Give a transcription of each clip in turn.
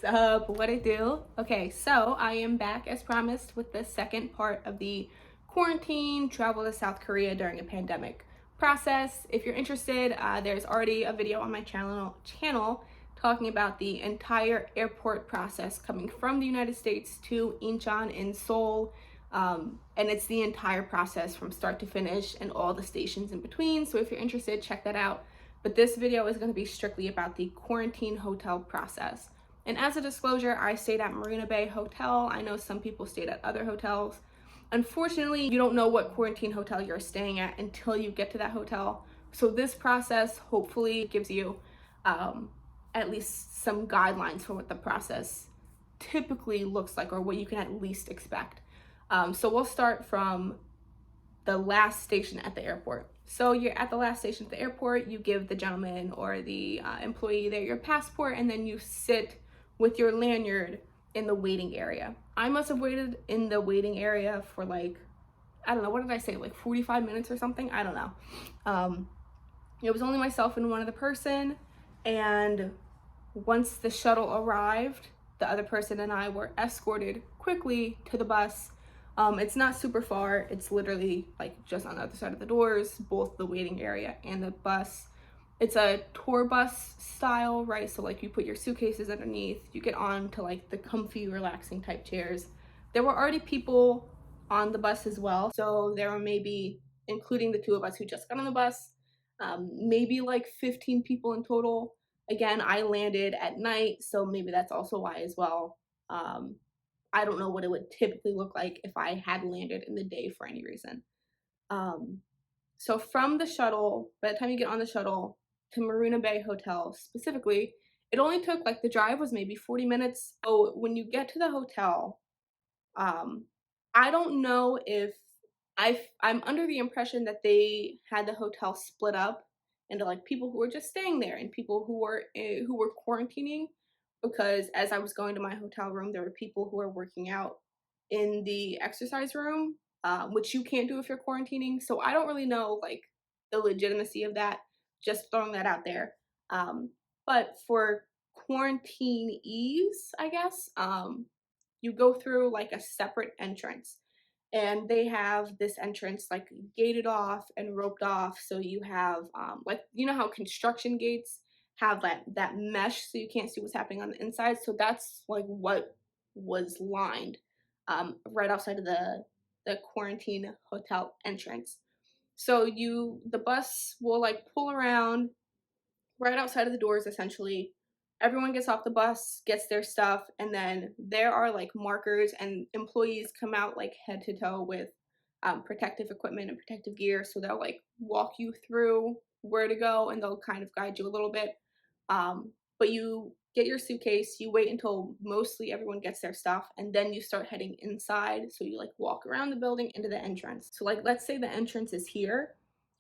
up? What it do? Okay, so I am back as promised with the second part of the quarantine travel to South Korea during a pandemic process. If you're interested, there's already a video on my channel talking about the entire airport process coming from the United States to Incheon in Seoul. And it's the entire process from start to finish and all the stations in between. So if you're interested, check that out. But this video is going to be strictly about the quarantine hotel process. And as a disclosure, I stayed at Marina Bay Hotel. I know some people stayed at other hotels. Unfortunately, you don't know what quarantine hotel you're staying at until you get to that hotel. So this process hopefully gives you at least some guidelines for what the process typically looks like or what you can at least expect. So we'll start from the last station at the airport. So you're at the last station at the airport, you give the gentleman or the employee there your passport, and then you sit with your lanyard in the waiting area. I must have waited in the waiting area for like, I don't know, what did I say, like 45 minutes or something? I don't know. It was only myself and one other person, and once the shuttle arrived, the other person and I were escorted quickly to the bus. It's not super far. It's literally like just on the other side of the doors, both the waiting area and the bus. It's a tour bus style, right? So like you put your suitcases underneath, you get on to like the comfy, relaxing type chairs. There were already people on the bus as well. So there were maybe, including the two of us who just got on the bus, maybe like 15 people in total. Again, I landed at night, so maybe that's also why as well. I don't know what it would typically look like if I had landed in the day for any reason. So from the shuttle, by the time you get on the shuttle to Marina Bay Hotel specifically, it only took like the drive was maybe 40 minutes. So when you get to the hotel, I don't know if I'm under the impression that they had the hotel split up into like people who were just staying there and people who were quarantining, because as I was going to my hotel room, there were people who were working out in the exercise room, which you can't do if you're quarantining. So I don't really know like the legitimacy of that. Just throwing that out there. But for quarantine ease, I guess, you go through like a separate entrance, and they have this entrance like gated off and roped off. So you have like, you know how construction gates have that mesh so you can't see what's happening on the inside. So that's like what was lined right outside of the quarantine hotel entrance. So the bus will like pull around right outside of the doors essentially. Everyone gets off the bus, gets their stuff, and then there are like markers, and employees come out like head to toe with protective equipment and protective gear. So they'll like walk you through where to go, and they'll kind of guide you a little bit. But you get your suitcase, you wait until mostly everyone gets their stuff, and then you start heading inside. So you like walk around the building into the entrance. So like let's say the entrance is here.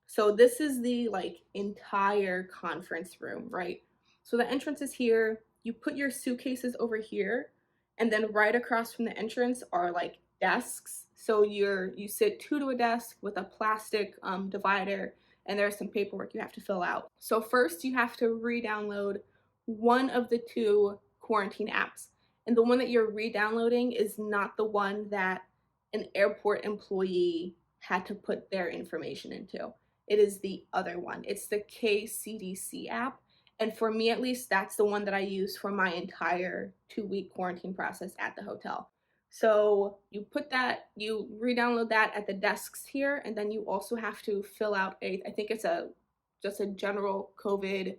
So this is the like entire conference room, right? So the entrance is here. You put your suitcases over here, and then right across from the entrance are like desks. So you sit two to a desk with a plastic divider, and there's some paperwork you have to fill out. So first you have to re-download one of the two quarantine apps. And the one that you're re-downloading is not the one that an airport employee had to put their information into. It is the other one. It's the KCDC app. And for me, at least, that's the one that I use for my entire 2-week quarantine process at the hotel. So you re-download that at the desks here, and then you also have to fill out I think it's just a general COVID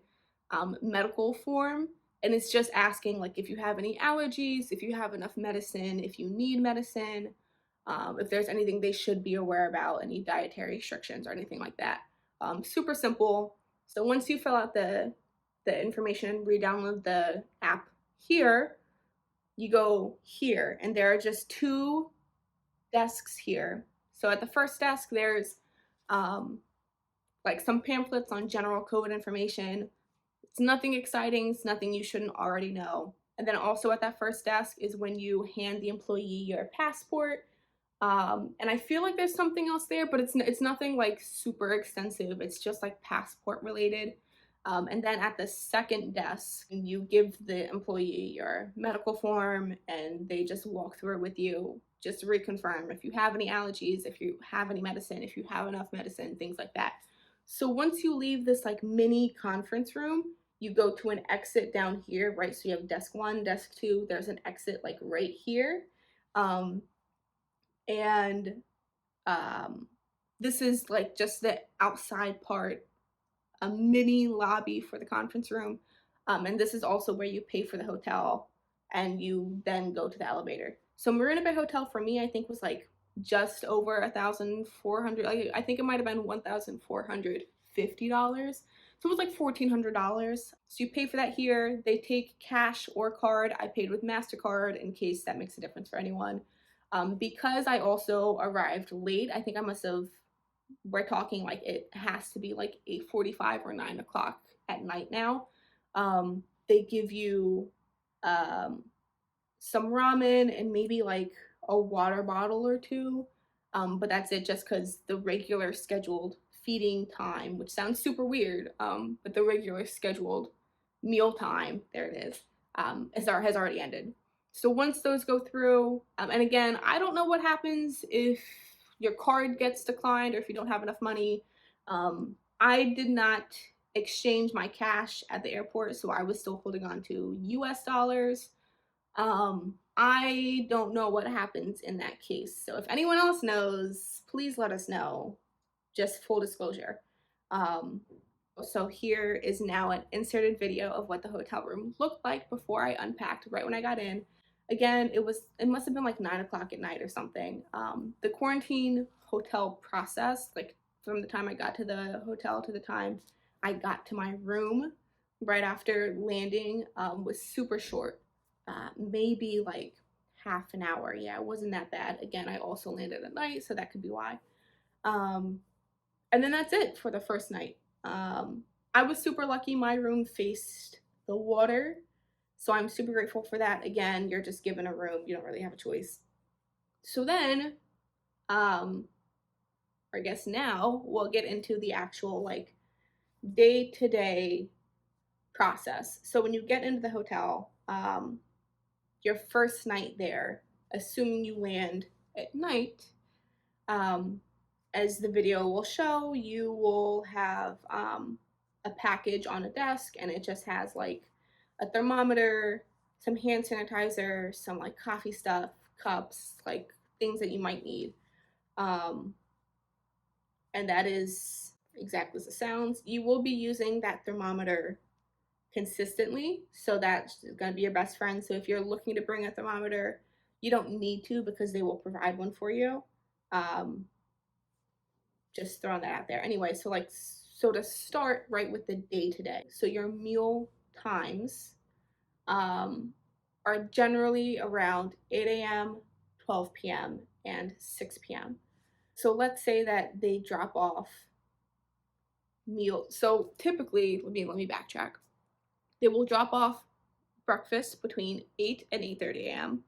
medical form. And it's just asking like if you have any allergies, if you have enough medicine, if you need medicine, if there's anything they should be aware about, any dietary restrictions or anything like that. Super simple. So once you fill out the information, re-download the app here, you go here, and there are just two desks here. So at the first desk, there's like some pamphlets on general COVID information. It's nothing exciting, it's nothing you shouldn't already know. And then also at that first desk is when you hand the employee your passport. And I feel like there's something else there, but it's nothing like super extensive. It's just like passport related. And then at the second desk, you give the employee your medical form and they just walk through it with you, just to reconfirm if you have any allergies, if you have any medicine, if you have enough medicine, things like that. So once you leave this like mini conference room, you go to an exit down here, right? So you have desk one, desk two, there's an exit like right here. Um, and um, this is like just the outside part, a mini lobby for the conference room. And this is also where you pay for the hotel and you then go to the elevator. So Marina Bay Hotel for me, I think was like just over 1,400. I think it might have been $1,450. So it was like $1,400. So you pay for that here. They take cash or card. I paid with MasterCard in case that makes a difference for anyone. Because I also arrived late, I think I must have, we're talking like it has to be like 8:45 or 9 o'clock at night now. They give you um, some ramen and maybe like a water bottle or two. But that's it, just because the regular scheduled feeding time, which sounds super weird, but the regular scheduled meal time, there it is, has already ended. So once those go through, and again, I don't know what happens if your card gets declined or if you don't have enough money. I did not exchange my cash at the airport, so I was still holding on to US dollars. I don't know what happens in that case. So if anyone else knows, please let us know. Just full disclosure. Um, so here is now an inserted video of what the hotel room looked like before I unpacked right when I got in. Again, it must have been like 9 o'clock at night or something. The quarantine hotel process, like from the time I got to the hotel to the time I got to my room right after landing, was super short. Maybe like half an hour. Yeah, it wasn't that bad. Again, I also landed at night, so that could be why. Um, and then that's it for the first night. I was super lucky. My room faced the water, so I'm super grateful for that. Again, you're just given a room, you don't really have a choice. So then, I guess now we'll get into the actual like day to day process. So when you get into the hotel, your first night there, assuming you land at night, um, as the video will show, you will have a package on a desk, and it just has like a thermometer, some hand sanitizer, some like coffee stuff, cups, like things that you might need. Um, and that is exactly as it sounds. You will be using that thermometer consistently, so that's going to be your best friend. So if you're looking to bring a thermometer, you don't need to because they will provide one for you. Um, just throwing that out there. Anyway, so to start right with the day to day. So your meal times are generally around 8 a.m., 12 p.m., and 6 p.m. So let's say that they drop off meal. So typically, let me backtrack. They will drop off breakfast between 8 and 8:30 a.m.,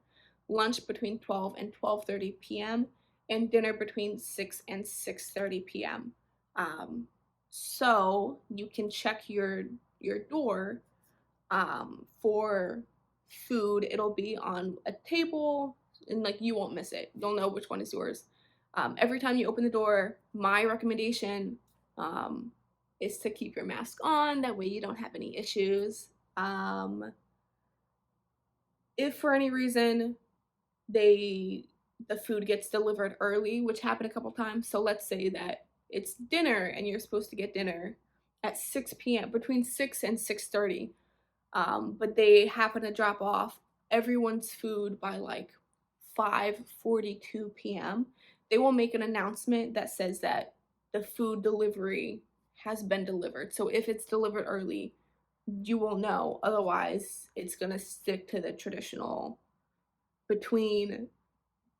lunch between 12 and 12:30 p.m., and dinner between 6 and 6:30 p.m. So you can check your door for food. It'll be on a table, and like you won't miss it. You'll know which one is yours. Every time you open the door, my recommendation um, is to keep your mask on. That way you don't have any issues. If for any reason the food gets delivered early, which happened a couple times, so let's say that it's dinner and you're supposed to get dinner at 6 p.m., between 6 and 6:30, but they happen to drop off everyone's food by like 5:42 p.m., they will make an announcement that says that the food delivery has been delivered. So if it's delivered early, you will know. Otherwise, it's going to stick to the traditional between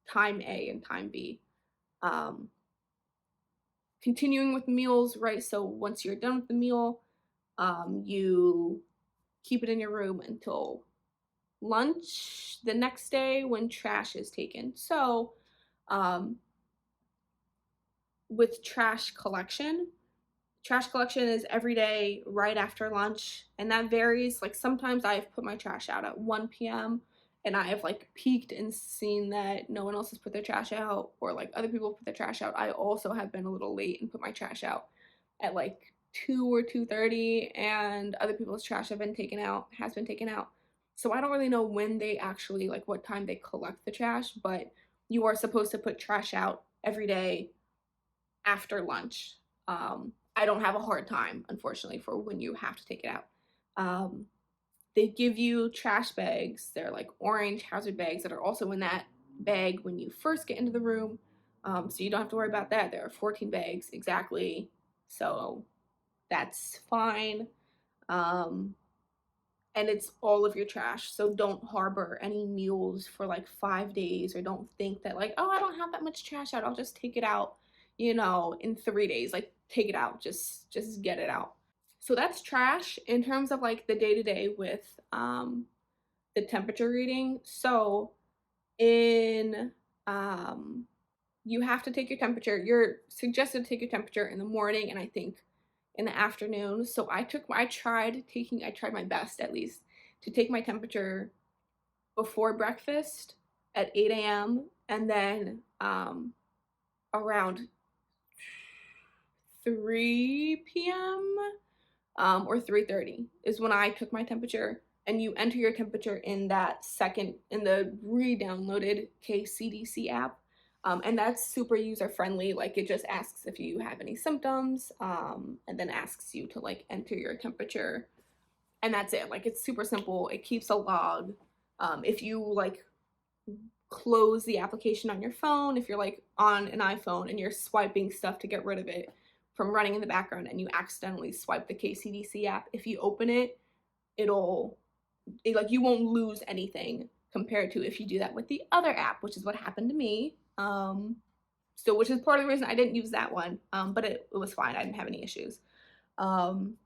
time A and time B. Um, Continuing with meals, right? So once you're done with the meal, you keep it in your room until lunch the next day when trash is taken. So um, with trash collection, Trash collection is every day right after lunch, and that varies. Like sometimes I've put my trash out at 1 p.m. and I have like peeked and seen that no one else has put their trash out, or like other people put their trash out. I also have been a little late and put my trash out at like 2 or 2:30, and other people's trash has been taken out. So I don't really know when they actually, like what time they collect the trash, but you are supposed to put trash out every day after lunch. I don't have a hard time, unfortunately, for when you have to take it out. Um, they give you trash bags. They're like orange hazard bags that are also in that bag when you first get into the room. So you don't have to worry about that. There are 14 bags exactly. So that's fine. Um, and it's all of your trash. So don't harbor any mules for like 5 days, or don't think that like, oh, I don't have that much trash out. I'll just take it out, in 3 days. Like take it out. Just get it out. So that's trash in terms of like the day to day with the temperature reading. So in you have to take your temperature. You're suggested to take your temperature in the morning and I think in the afternoon. So I tried my best at least to take my temperature before breakfast at 8 a.m. and then around 3 p.m. Or 3:30 is when I took my temperature. And you enter your temperature in the re-downloaded KCDC app. And that's super user friendly. Like it just asks if you have any symptoms, and then asks you to like enter your temperature. And that's it. Like it's super simple. It keeps a log. If you like close the application on your phone, if you're like on an iPhone and you're swiping stuff to get rid of it from running in the background and you accidentally swipe the KCDC app, if you open it, like you won't lose anything compared to if you do that with the other app, which is what happened to me. So which is part of the reason I didn't use that one. But it was fine. I didn't have any issues. And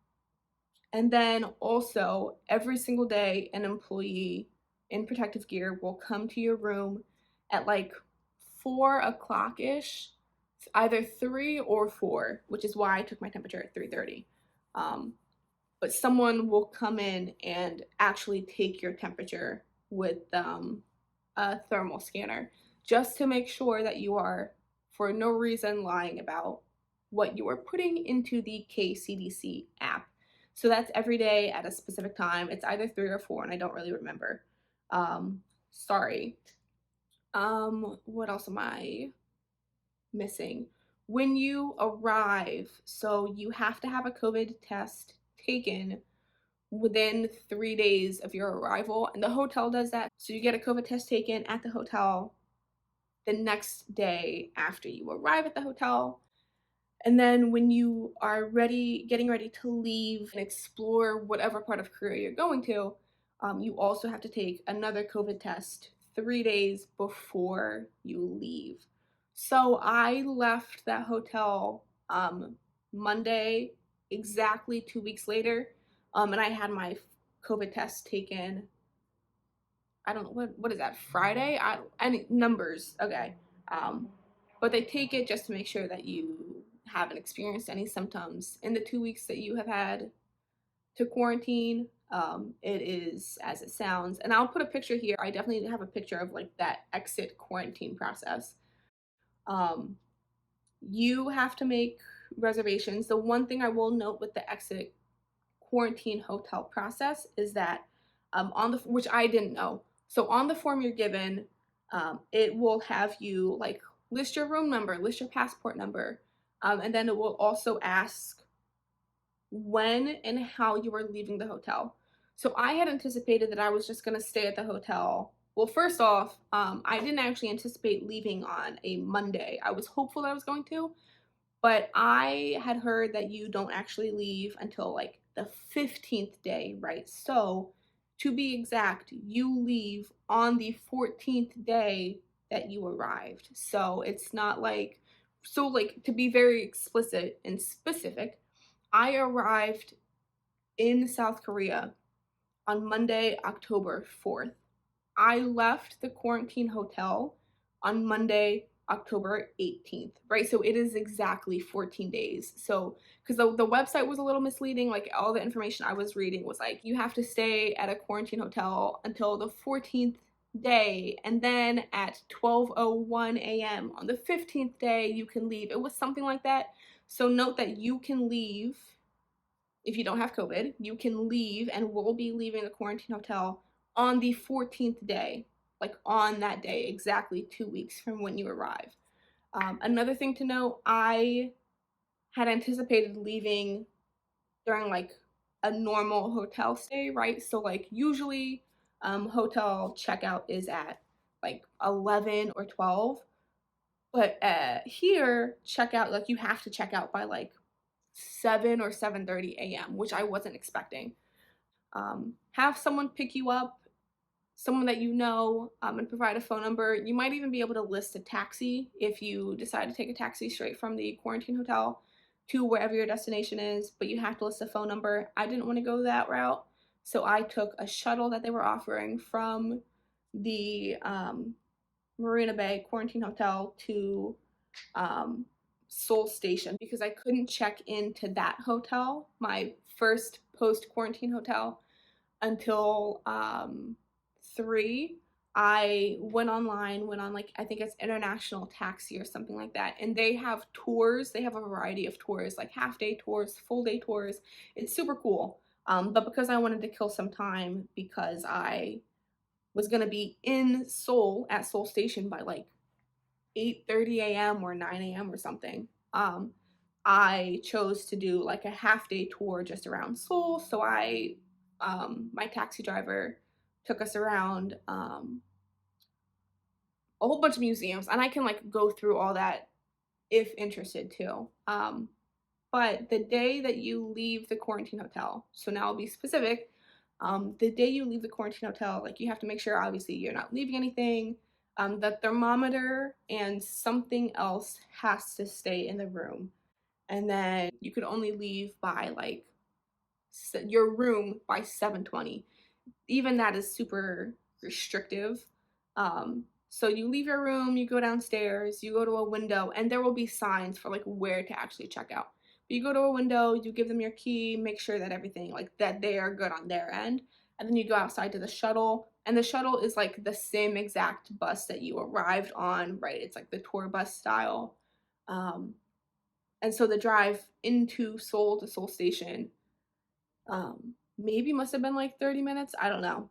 then also every single day an employee in protective gear will come to your room at like 4 o'clock ish, either 3 or 4, which is why I took my temperature at 3:30. But someone will come in and actually take your temperature with a thermal scanner just to make sure that you are, for no reason, lying about what you are putting into the KCDC app. So that's every day at a specific time. It's either 3 or 4, and I don't really remember. Sorry. What else am I missing? When you arrive, so you have to have a COVID test taken within 3 days of your arrival, and the hotel does that. So you get a COVID test taken at the hotel the next day after you arrive at the hotel. And then when you are getting ready to leave and explore whatever part of Korea you're going to, you also have to take another COVID test 3 days before you leave. So I left that hotel Monday, exactly 2 weeks later, and I had my COVID test taken. I don't know what is that, Friday? Any numbers, okay. Um, but they take it just to make sure that you haven't experienced any symptoms in the 2 weeks that you have had to quarantine. It is as it sounds, and I'll put a picture here. I definitely have a picture of like that exit quarantine process. Um, you have to make reservations. The one thing I will note with the exit quarantine hotel process is that which I didn't know. So on the form you're given, it will have you like list your room number, list your passport number, and then it will also ask when and how you are leaving the hotel. So I had anticipated that I was just going to stay at the hotel. Well, first off, I didn't actually anticipate leaving on a Monday. I was hopeful that I was going to, but I had heard that you don't actually leave until like the 15th day, right? So to be exact, you leave on the 14th day that you arrived. So it's not like, so like to be very explicit and specific, I arrived in South Korea on Monday, October 4th. I left the quarantine hotel on Monday, October 18th, right? So it is exactly 14 days. So, because the website was a little misleading, like all the information I was reading was like, you have to stay at a quarantine hotel until the 14th day, and then at 12:01 a.m. on the 15th day, you can leave. It was something like that. So, note that you can leave if you don't have COVID, you can leave and will be leaving the quarantine hotel on the 14th day, like on that day, exactly 2 weeks from when you arrive. Another thing to note, I had anticipated leaving during like a normal hotel stay, right? So, like, usually hotel checkout is at like 11 or 12, but here, checkout, like, you have to check out by like 7 or 7:30 a.m., which I wasn't expecting. Have someone pick you up, someone that you know, and provide a phone number. You might even be able to list a taxi if you decide to take a taxi straight from the quarantine hotel to wherever your destination is, but you have to list a phone number. I didn't want to go that route, so I took a shuttle that they were offering from the Marina Bay quarantine hotel to um, Seoul Station because I couldn't check into that hotel, my first post quarantine hotel, until 3. I went online, went on like, I think it's International Taxi or something like that, and they have tours. They have a variety of tours, like half day tours, full day tours. It's super cool. But because I wanted to kill some time, because I was gonna be in Seoul at Seoul Station by like 8:30 a.m. or 9 a.m. or something. I chose to do like a half day tour just around Seoul. So my taxi driver took us around a whole bunch of museums, and I can like go through all that if interested too. But the day that you leave the quarantine hotel, so now I'll be specific. The day you leave the quarantine hotel, like, you have to make sure obviously you're not leaving anything. The thermometer and something else has to stay in the room, and then you could only leave by like your room by 7:20. Even that is super restrictive. So you leave your room, you go downstairs, you go to a window, and there will be signs for like where to actually check out. But you go to a window, you give them your key, make sure that everything, like, that they are good on their end, and then you go outside to the shuttle. And the shuttle is like the same exact bus that you arrived on, right? It's like the tour bus style. Um, and so the drive into Seoul to Seoul Station maybe must have been like 30 minutes. I don't know.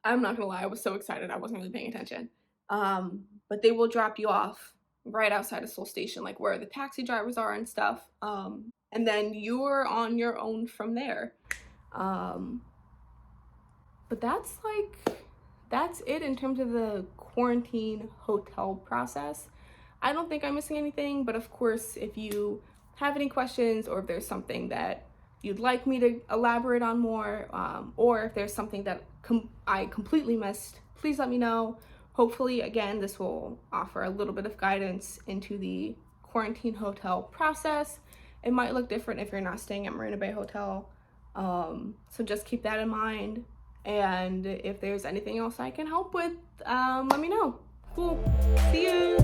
I'm not gonna lie, I was so excited I wasn't really paying attention. But they will drop you off right outside of Seoul Station, like where the taxi drivers are and stuff. And then you're on your own from there. Um, but that's it in terms of the quarantine hotel process. I don't think I'm missing anything, but of course, if you have any questions, or if there's something that you'd like me to elaborate on more, or if there's something that I completely missed, please let me know. Hopefully, again, this will offer a little bit of guidance into the quarantine hotel process. It might look different if you're not staying at Marina Bay Hotel. So just keep that in mind. And if there's anything else I can help with, let me know. Cool. See you.